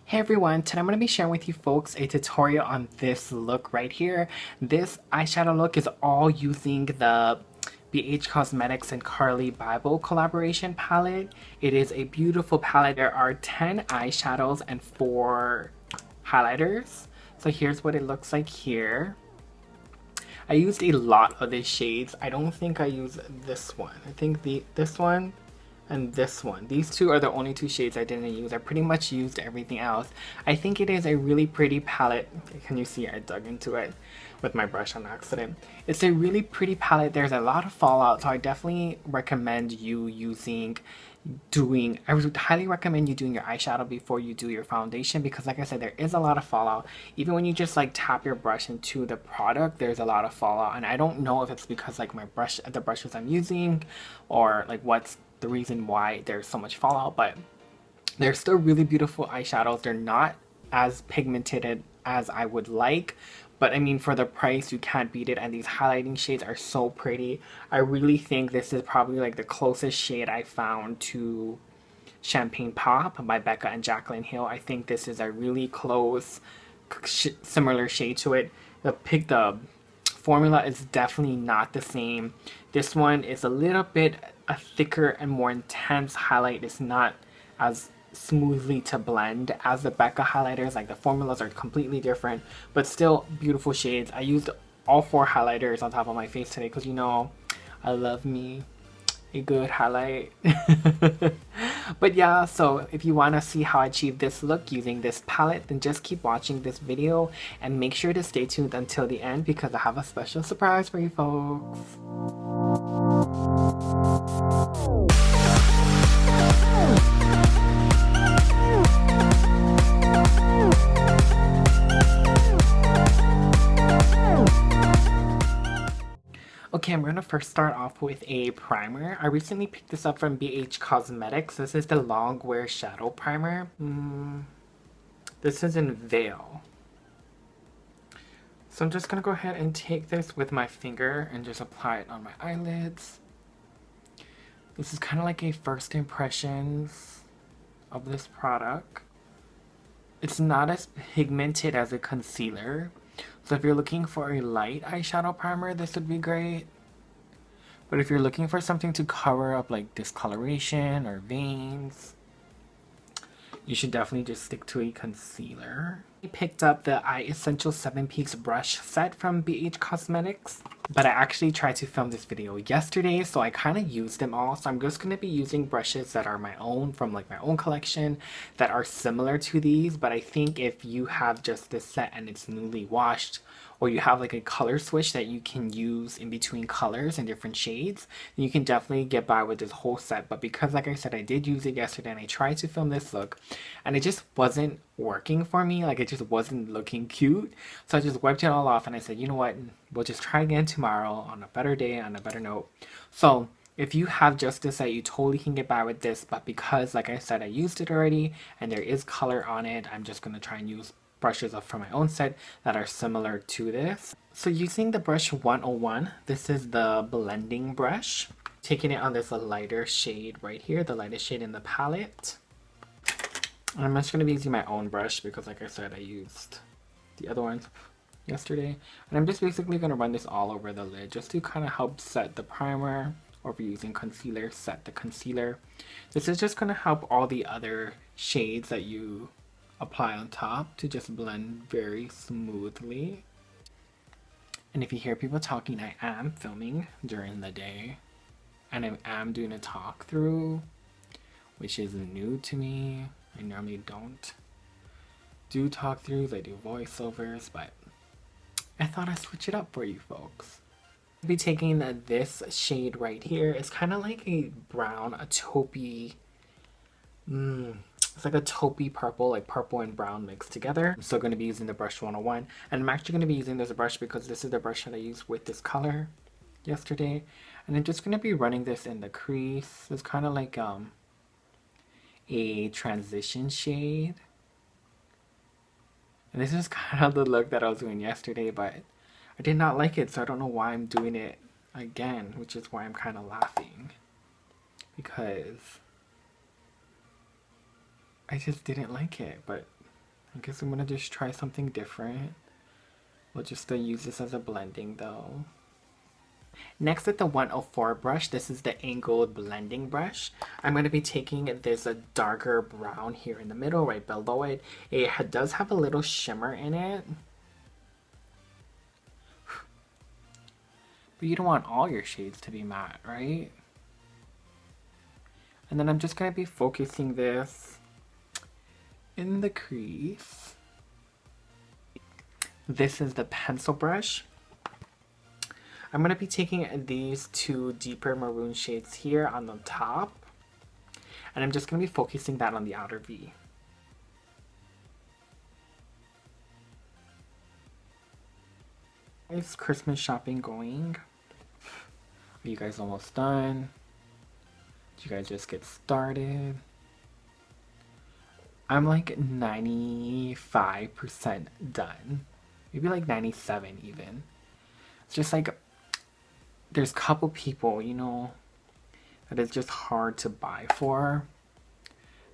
Hey everyone, today I'm going to be sharing with you folks a tutorial on this look right here. This eyeshadow look is all using the BH Cosmetics and Carli Bybel collaboration palette. It is a beautiful palette. There are 10 eyeshadows and 4 highlighters. So here's what it looks like here. I used a lot of these shades. I don't think I used this one. I think this one and this one. These two are the only two shades I didn't use. I pretty much used everything else. I think it is a really pretty palette. Can you see I dug into it with my brush on accident. It's a really pretty palette. There's a lot of fallout, so I definitely recommend you I would highly recommend you doing your eyeshadow before you do your foundation, because like I said, there is a lot of fallout. Even when you just like tap your brush into the product, there's a lot of fallout, and I don't know if it's because like the brushes I'm using, or like what's the reason why there's so much fallout. But they're still really beautiful eyeshadows. They're not as pigmented as I would like, but I mean, for the price, you can't beat it. And these highlighting shades are so pretty. I really think this is probably like the closest shade I found to Champagne Pop by Becca and Jaclyn Hill. I think this is a really close, similar shade to it. The formula is definitely not the same. This one is a little bit a thicker and more intense highlight. It's not as smoothly to blend as the Becca highlighters. Like, the formulas are completely different, but still beautiful shades. I used all 4 highlighters on top of my face today because, you know, I love me a good highlight. But yeah, so if you want to see how I achieve this look using this palette, then just keep watching this video and make sure to stay tuned until the end, because I have a special surprise for you folks. Okay, I'm going to first start off with a primer. I recently picked this up from BH Cosmetics. This is the Long Wear Shadow Primer. This is in Veil. So I'm just going to go ahead and take this with my finger and just apply it on my eyelids. This is kind of like a first impressions of this product. It's not as pigmented as a concealer. So if you're looking for a light eyeshadow primer, this would be great. But if you're looking for something to cover up like discoloration or veins, you should definitely just stick to a concealer. I picked up the Eye Essentials 7-piece brush set from BH Cosmetics, but I actually tried to film this video yesterday, so I kind of used them all. So I'm just going to be using brushes that are my own, from like my own collection, that are similar to these. But I think if you have just this set and it's newly washed, or you have like a color switch that you can use in between colors and different shades, then you can definitely get by with this whole set. But because, like I said, I did use it yesterday and I tried to film this look and it just wasn't working for me. Like, it just wasn't looking cute. So I just wiped it all off and I said, you know what, we'll just try again tomorrow on a better day, on a better note. So if you have just this set, you totally can get by with this. But because, like I said, I used it already and there is color on it, I'm just going to try and use brushes up from my own set that are similar to this. So using the brush 101, this is the blending brush. Taking it on this lighter shade right here, the lightest shade in the palette. I'm just going to be using my own brush because, like I said, I used the other ones yesterday. And I'm just basically going to run this all over the lid just to kind of help set the primer, or if you're using concealer, set the concealer. This is just going to help all the other shades that you apply on top to just blend very smoothly. And if you hear people talking, I am filming during the day and I am doing a talk through, which is new to me. I normally don't do talk throughs, I do voiceovers, but I thought I'd switch it up for you folks. I'll be taking this shade right here. It's kind of like a brown, a taupey, it's like a taupey purple, like purple and brown mixed together. I'm still going to be using the brush 101, and I'm actually going to be using this brush because this is the brush that I used with this color yesterday. And I'm just going to be running this in the crease. It's kind of like a transition shade. And this is kind of the look that I was doing yesterday, but I did not like it, so I don't know why I'm doing it again, which is why I'm kind of laughing, because I just didn't like it. But I guess I'm gonna just try something different. We'll just use this as a blending though. Next with the 104 brush, this is the angled blending brush. I'm going to be taking this a darker brown here in the middle, right below it. It does have a little shimmer in it. But you don't want all your shades to be matte, right? And then I'm just going to be focusing this in the crease. This is the pencil brush. I'm going to be taking these two deeper maroon shades here on the top. And I'm just going to be focusing that on the outer V. Is Christmas shopping going? Are you guys almost done? Did you guys just get started? I'm like 95% done. Maybe like 97 even. It's just like, there's a couple people, you know, that it's just hard to buy for.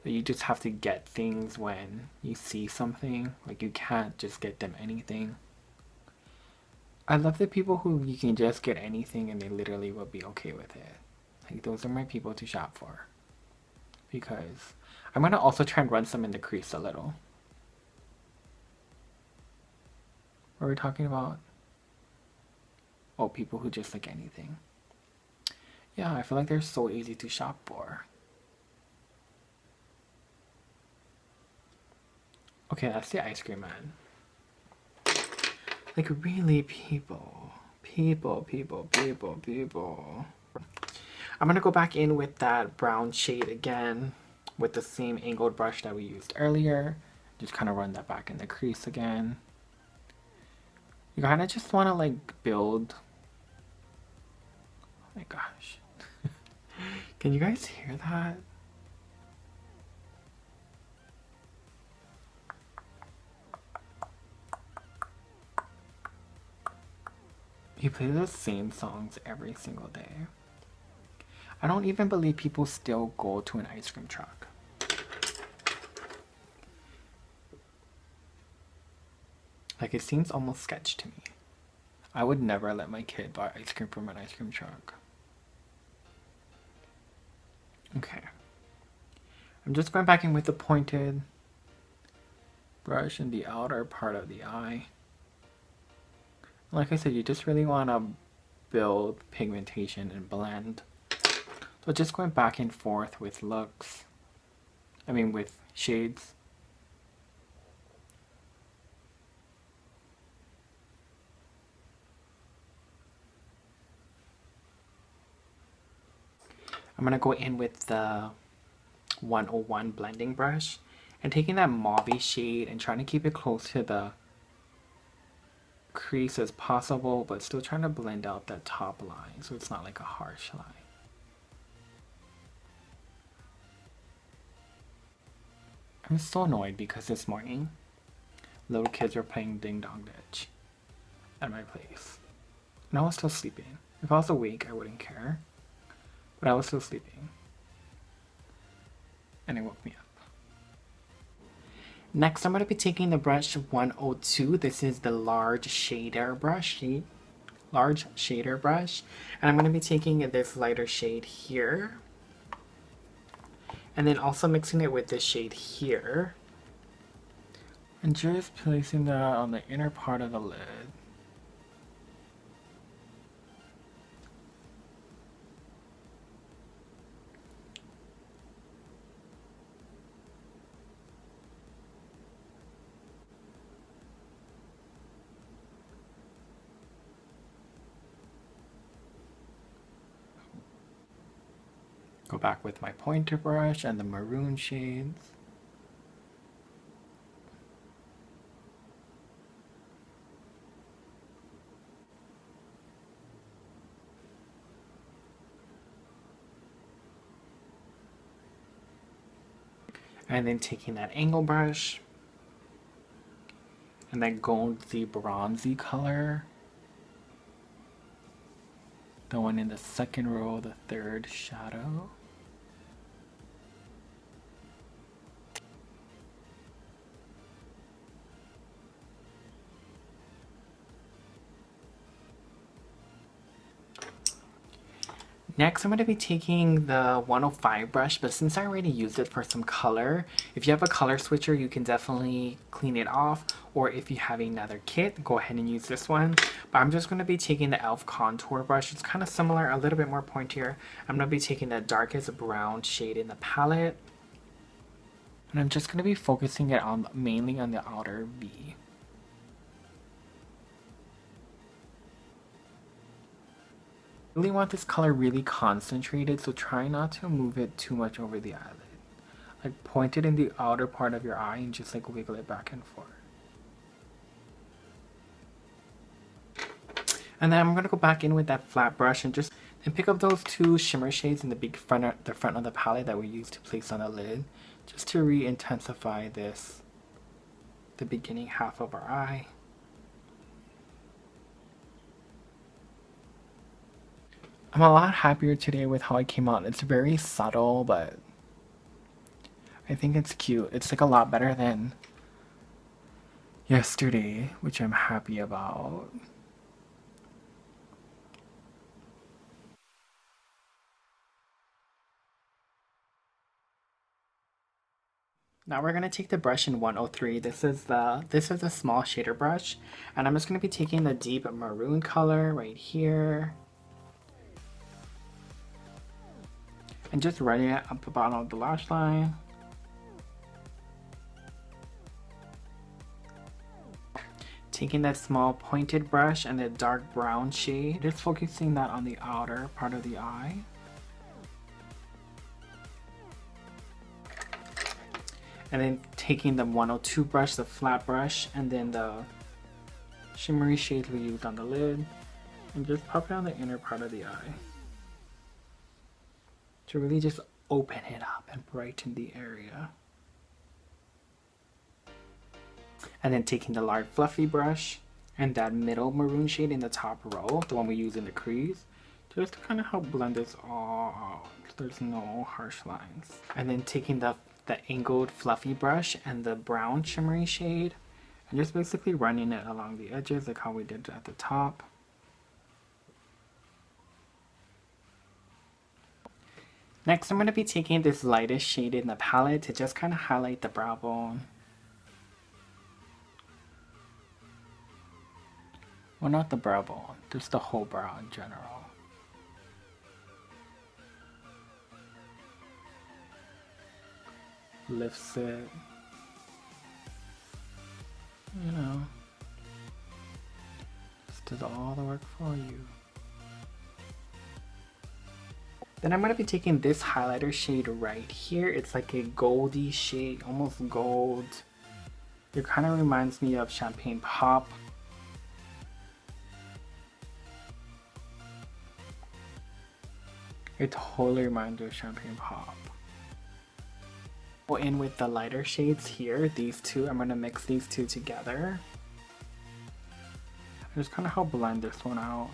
That you just have to get things when you see something. Like you can't just get them anything. I love the people who you can just get anything and they literally will be okay with it. Like those are my people to shop for. Because I'm going to also try and run some in the crease a little. What are we talking about? Oh, people who just like anything. Yeah, I feel like they're so easy to shop for. Okay, that's the ice cream man. Like really people. I'm gonna go back in with that brown shade again with the same angled brush that we used earlier. Just kind of run that back in the crease again. You kind of just want to like build. Oh my gosh. Can you guys hear that? You play the same songs every single day. I don't even believe people still go to an ice cream truck. Like it seems almost sketch to me. I would never let my kid buy ice cream from an ice cream truck. Okay. I'm just going back in with the pointed brush in the outer part of the eye. Like I said, you just really want to build pigmentation and blend. So just going back and forth with looks. With shades. I'm going to go in with the 101 blending brush and taking that mauve shade and trying to keep it close to the crease as possible, but still trying to blend out that top line so it's not like a harsh line. I'm so annoyed because this morning little kids were playing Ding Dong Ditch at my place and I was still sleeping. If I was awake I wouldn't care, but I was still sleeping and it woke me up. Next, I'm going to be taking the brush 102. This is the large shader brush. And I'm going to be taking this lighter shade here. And then also mixing it with this shade here. And just placing that on the inner part of the lid. Go back with my pointer brush and the maroon shades. And then taking that angle brush and that goldy bronzy color. The one in the second row, the third shadow. Next, I'm going to be taking the 105 brush, but since I already used it for some color, if you have a color switcher, you can definitely clean it off, or if you have another kit, go ahead and use this one. But I'm just going to be taking the e.l.f. contour brush. It's kind of similar, a little bit more pointier. I'm going to be taking the darkest brown shade in the palette, and I'm just going to be focusing it on mainly on the outer V. Really want this color really concentrated, so try not to move it too much over the eyelid. Like point it in the outer part of your eye and just like wiggle it back and forth. And then I'm gonna go back in with that flat brush and just pick up those two shimmer shades in the front of the palette that we used to place on the lid, just to re-intensify this, the beginning half of our eye. I'm a lot happier today with how it came out. It's very subtle, but I think it's cute. It's like a lot better than yesterday, which I'm happy about. Now we're gonna take the brush in 103. This is a small shader brush, and I'm just gonna be taking the deep maroon color right here. And just running it up the bottom of the lash line. Taking that small pointed brush and the dark brown shade, just focusing that on the outer part of the eye. And then taking the 102 brush, the flat brush, and then the shimmery shades we used on the lid, and just pop it on the inner part of the eye, to really just open it up and brighten the area. And then taking the large fluffy brush and that middle maroon shade in the top row, the one we use in the crease, just to kind of help blend this all out so there's no harsh lines. And then taking the angled fluffy brush and the brown shimmery shade, and just basically running it along the edges like how we did at the top. Next, I'm going to be taking this lightest shade in the palette to just kind of highlight the brow bone. Well, not the brow bone, just the whole brow in general. Lifts it. You know, just does all the work for you. Then I'm going to be taking this highlighter shade right here. It's like a goldy shade, almost gold. It kind of reminds me of Champagne Pop. It totally reminds me of Champagne Pop. Go in with the lighter shades here, these two. I'm going to mix these two together. I just kind of help blend this one out.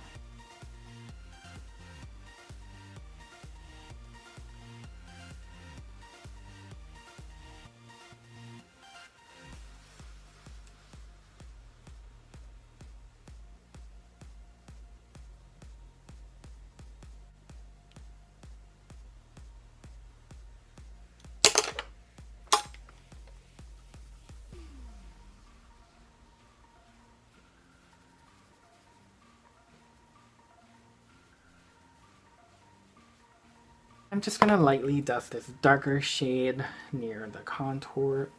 I'm just gonna lightly dust this darker shade near the contour.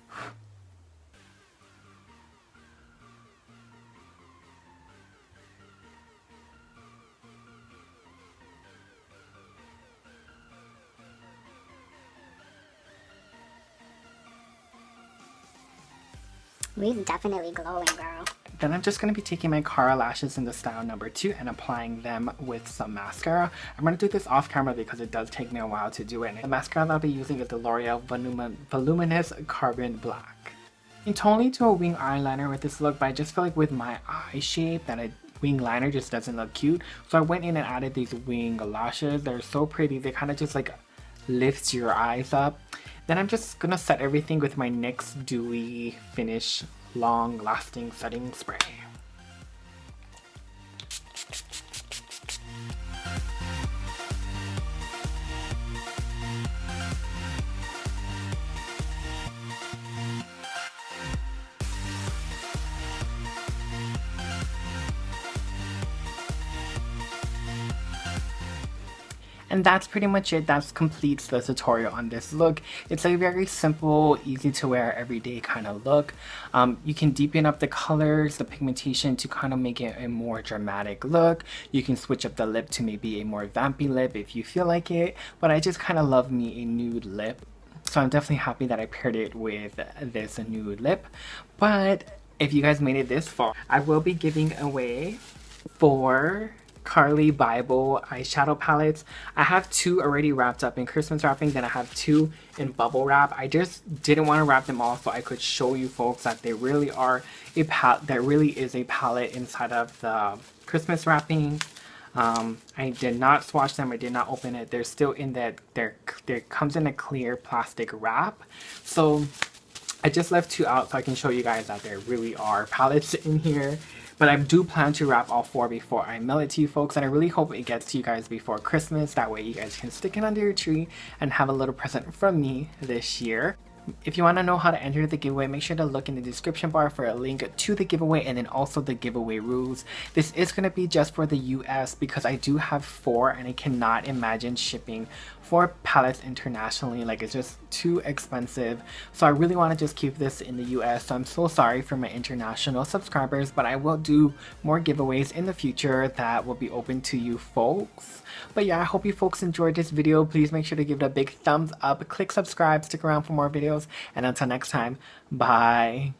We're definitely glowing, girl. Then I'm just going to be taking my Cara lashes in the style number 2 and applying them with some mascara. I'm going to do this off camera because it does take me a while to do it. The mascara that I'll be using is the L'Oreal Voluminous Carbon Black. I'm totally do a wing eyeliner with this look, but I just feel like with my eye shape that a wing liner just doesn't look cute. So I went in and added these wing lashes. They're so pretty. They kind of just like lift your eyes up. Then I'm just gonna set everything with my NYX Dewy Finish Long Lasting Setting Spray. And that's pretty much it. That completes the tutorial on this look. It's a very simple, easy to wear everyday kind of look. You can deepen up the colors, the pigmentation to kind of make it a more dramatic look. You can switch up the lip to maybe a more vampy lip if you feel like it, but I just kind of love me a nude lip. So I'm definitely happy that I paired it with this nude lip. But if you guys made it this far, I will be giving away 4 Carli Bybel eyeshadow palettes. I have 2 already wrapped up in Christmas wrapping, then I have 2 in bubble wrap. I just didn't want to wrap them all so I could show you folks that they really are a palette. There really is a palette inside of the Christmas wrapping. I did not swatch them. I did not open it. They're still in that. There comes in a clear plastic wrap. So I just left 2 out so I can show you guys that there really are palettes in here. But I do plan to wrap all 4 before I mail it to you folks, and I really hope it gets to you guys before Christmas. That way you guys can stick it under your tree and have a little present from me this year. If you want to know how to enter the giveaway, make sure to look in the description bar for a link to the giveaway and then also the giveaway rules. This is going to be just for the US because I do have 4 and I cannot imagine shipping 4 palettes internationally. Like, it's just too expensive. So I really want to just keep this in the US. So I'm so sorry for my international subscribers, but I will do more giveaways in the future that will be open to you folks. But yeah, I hope you folks enjoyed this video. Please make sure to give it a big thumbs up, click subscribe, stick around for more videos, and until next time, bye.